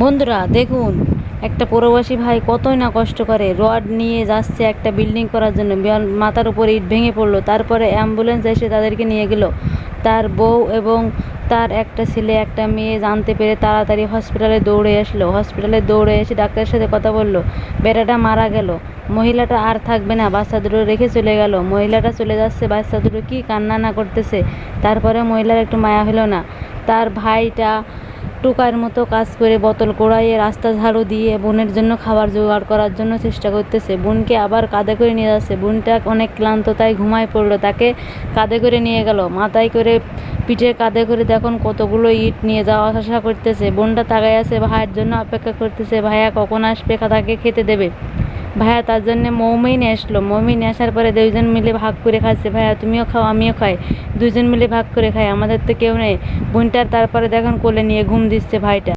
বন্ধুরা দেখুন, একটা প্রবাসী ভাই কতই না কষ্ট করে রড নিয়ে যাচ্ছে একটা বিল্ডিং করার জন্য। মাথার উপরে ইট ভেঙে পড়লো, তারপরে অ্যাম্বুলেন্স এসে তাদেরকে নিয়ে গেল। তার বউ এবং তার একটা ছেলে একটা মেয়ে জানতে পেরে তাড়াতাড়ি হসপিটালে দৌড়ে আসলো। হসপিটালে দৌড়ে এসে ডাক্তারের সাথে কথা বললো, বেটাটা মারা গেল, মহিলাটা আর থাকবে না, বাচ্চা দুটো রেখে চলে গেল। মহিলাটা চলে যাচ্ছে, বাচ্চা দুটো কি কান্না না করতেছে। তারপরে মহিলার একটু মায়া হলো না। তার ভাইটা টোকার মতো কাজ করে বোতল কুড়াইয়ে রাস্তা ঝাড়ু দিয়ে বোনের জন্য খাবার জোগাড় করার জন্য চেষ্টা করতেছে। বোনকে আবার কাঁধে করে নিয়ে যাচ্ছে। বোনটা অনেক ক্লান্ত, তাই ঘুমায় পড়লো। তাকে কাঁধে করে নিয়ে গেল, মাথায় করে পিঠের কাঁধে করে দেখুন কতগুলো ইট নিয়ে যাওয়া আসা করতেছে। বোনটা তাকায় আছে, ভাইয়ের জন্য অপেক্ষা করতেছে, ভাইয়া কখন আসবে, তাকে খেতে দেবে। ভাইয়া তার জন্য মৌমি নিয়ে আসলো। মৌমি নিয়ে আসার পরে দুইজন মিলে ভাগ করে খাচ্ছে। ভাইয়া তুমিও খাও আমিও খাই, দুজন মিলে ভাগ করে খাই, আমাদের তো কেউ নেই। বোনটার তারপরে দেখুন কোলে নিয়ে ঘুম দিচ্ছে ভাইটা।